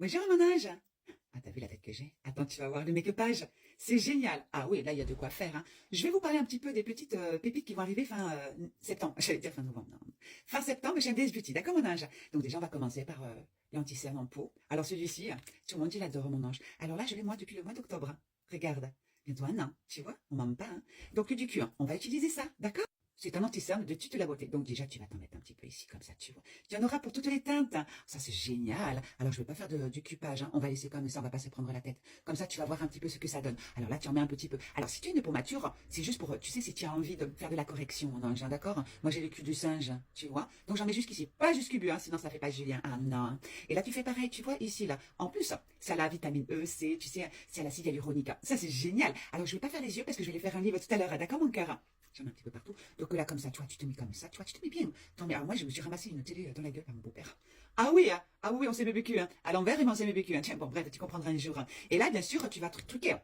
Bonjour mon ange. Ah, t'as vu la tête que j'ai? Attends, tu vas voir le make-upage. C'est génial. Ah oui, là, il y a de quoi faire, hein. Je vais vous parler un petit peu des petites pépites qui vont arriver fin septembre. J'allais dire fin novembre, non. Fin septembre chez MDS Beauty. D'accord, mon ange? Donc déjà, on va commencer par l'anti-cerne en peau. Alors celui-ci, tout le monde, il adore, mon ange. Alors là, je l'ai moi depuis le mois d'octobre, hein. Regarde. Bientôt un an, tu vois? On m'en pas, hein. Donc le du cul, hein, on va utiliser ça, d'accord? C'est un anti-cerne de toute la beauté. Donc déjà, tu vas t'en mettre un petit peu ici, comme ça, tu vois. Tu en auras pour toutes les teintes, hein. Ça, c'est génial. Alors, je ne vais pas faire du cupage, hein. On va laisser comme ça, on va pas se prendre la tête. Comme ça, tu vas voir un petit peu ce que ça donne. Alors là, tu en mets un petit peu. Alors, si tu as une peau mature, c'est juste pour, tu sais, si tu as envie de faire de la correction, mon ange, hein, d'accord? Moi, j'ai le cul du singe, tu vois. Donc, j'en mets jusqu'ici. Pas jusqu'au but, hein, sinon ça fait pas Julien. Ah non. Et là, tu fais pareil, tu vois, ici, là. En plus, ça a la vitamine E, C, tu sais, c'est à l'acide hyaluronique. Ça, c'est génial. Alors, je vais pas faire les yeux parce que je vais les faire un livre tout à l'heure, hein, d'accord, mon cœur? J'en mets un petit peu partout. Donc là, comme ça, tu vois, tu te mets comme ça, tu vois, tu te mets bien. Alors moi, je me suis ramassé une télé dans la gueule par mon beau-père. Ah oui, hein. Ah oui, on s'est BBQ, hein. À l'envers, et on s'est BBQ, hein. Tiens, bon, bref, tu comprendras un jour, hein. Et là, bien sûr, tu vas truquer, hein.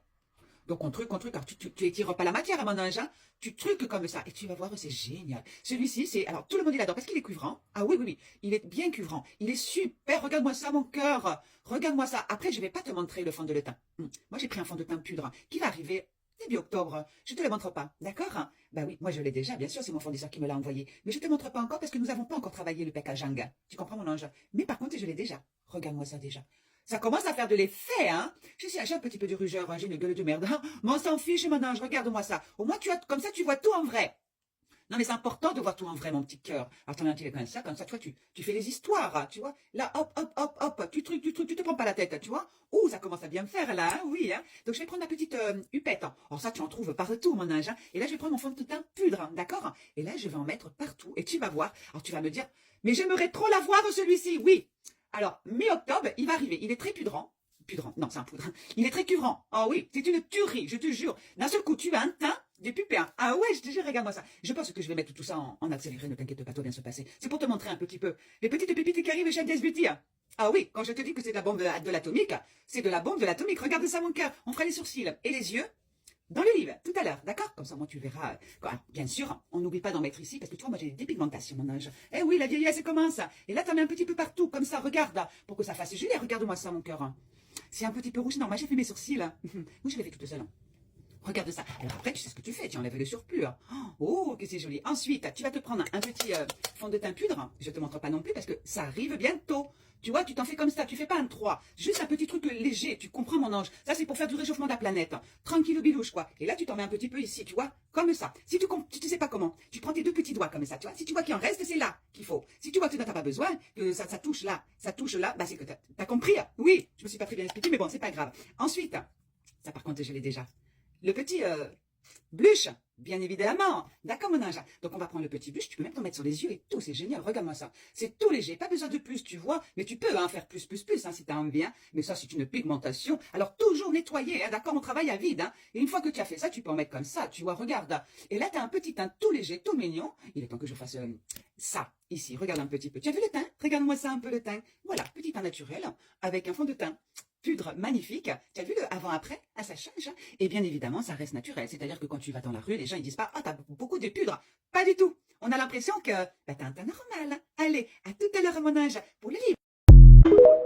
Donc on truque, alors tu étires pas la matière à mon ange, hein. Tu truques comme ça, et tu vas voir, c'est génial. Celui-ci, c'est, alors tout le monde il adore, parce qu'il est couvrant. Ah oui, oui, oui, il est bien couvrant. Il est super, regarde-moi ça, mon cœur. Regarde-moi ça. Après, je vais pas te montrer le fond de le teint. Moi, j'ai pris un fond de teint pudre, qui va arriver début octobre. Je te le montre pas, d'accord? Bah oui, moi je l'ai déjà, bien sûr, c'est mon fournisseur qui me l'a envoyé. Mais je te montre pas encore parce que nous n'avons pas encore travaillé le packaging. Tu comprends, mon ange? Mais par contre, je l'ai déjà. Regarde-moi ça déjà. Ça commence à faire de l'effet, hein? J'ai un petit peu de rougeur, hein, j'ai une gueule de merde. Mais on s'en fiche, mon ange, regarde-moi ça. Au moins, comme ça, tu vois tout en vrai. Non, mais c'est important de voir tout en vrai, mon petit cœur. Alors, t'en as un petit peu comme ça, tu vois, tu fais les histoires, hein, tu vois. Là, hop, hop, hop, hop, tu trucs, tu te prends pas la tête, tu vois. Ouh, ça commence à bien me faire, là, hein, oui, hein. Donc, je vais prendre ma petite hupette, hein. Alors, ça, tu en trouves partout, mon ange, hein. Et là, je vais prendre mon fond de teint pudre, hein, d'accord? Et là, je vais en mettre partout. Et tu vas voir. Alors, tu vas me dire, mais j'aimerais trop l'avoir, celui-ci, oui. Alors, mi-octobre, il va arriver. Il est très pudrant. Pudrant, non, c'est un poudre. Il est très couvrant. Oh oui, c'est une tuerie, je te jure. D'un seul coup, tu as un teint de pupin. Ah ouais, je te jure, regarde-moi ça. Je pense que je vais mettre tout ça en accéléré, ne t'inquiète pas, tout va bien se passer. C'est pour te montrer un petit peu les petites pépites qui arrivent chez MDS Beauty. Ah oui, quand je te dis que c'est de la bombe de l'atomique, c'est de la bombe de l'atomique. Regarde ça, mon cœur. On fera les sourcils et les yeux dans le livre, tout à l'heure, d'accord? Comme ça, moi, tu verras. Bien sûr, on n'oublie pas d'en mettre ici, parce que tu vois, moi, j'ai des dépigmentations, mon ange. Eh oui, la vieillesse, elle commence. Et là, t'en mets un petit peu partout, comme ça, regarde, pour que ça fasse Julie. Regarde-moi ça, mon cœur. C'est un petit peu rouge. Non, moi, j'ai fait mes sourcils. Moi, je l'ai fait toute seule. Regarde ça. Alors après, tu sais ce que tu fais, tu enlèves le surplus. Oh, que c'est joli. Ensuite, tu vas te prendre un petit fond de teint pudre. Je ne te montre pas non plus parce que ça arrive bientôt. Tu vois, tu t'en fais comme ça, tu fais pas un 3. Juste un petit truc léger, tu comprends mon ange. Ça, c'est pour faire du réchauffement de la planète. Tranquille bilouche, quoi. Et là, tu t'en mets un petit peu ici, tu vois, comme ça. Si tu ne sais pas comment, tu prends tes deux petits doigts comme ça, tu vois. Si tu vois qu'il en reste, c'est là qu'il faut. Si tu vois que tu n'as pas besoin, que ça touche là, bah c'est que t'as compris. Oui, je me suis pas très bien expliqué, mais bon, c'est pas grave. Ensuite, ça par contre, je l'ai déjà. Le petit blush, bien évidemment. D'accord, mon ange? Donc, on va prendre le petit blush. Tu peux même t'en mettre sur les yeux et tout. C'est génial. Regarde-moi ça. C'est tout léger. Pas besoin de plus, tu vois. Mais tu peux faire plus, hein, si tu as envie. Hein. Mais ça, c'est une pigmentation. Alors, toujours nettoyer. Hein, d'accord? On travaille à vide. Hein. Et une fois que tu as fait ça, tu peux en mettre comme ça. Tu vois, regarde. Et là, tu as un petit teint tout léger, tout mignon. Il est temps que je fasse ça, ici. Regarde un petit peu. Tu as vu le teint? Regarde-moi ça un peu, le teint. Voilà, petit teint naturel avec un fond de teint pudre magnifique. Tu as vu le avant-après? Ah, ça change. Hein. Et bien évidemment, ça reste naturel. C'est-à-dire que quand tu vas dans la rue, les gens ils disent pas, ah, t'as beaucoup de pudre. Pas du tout. On a l'impression que t'as un teint normal. Allez, à tout à l'heure, mon ange, pour le livre.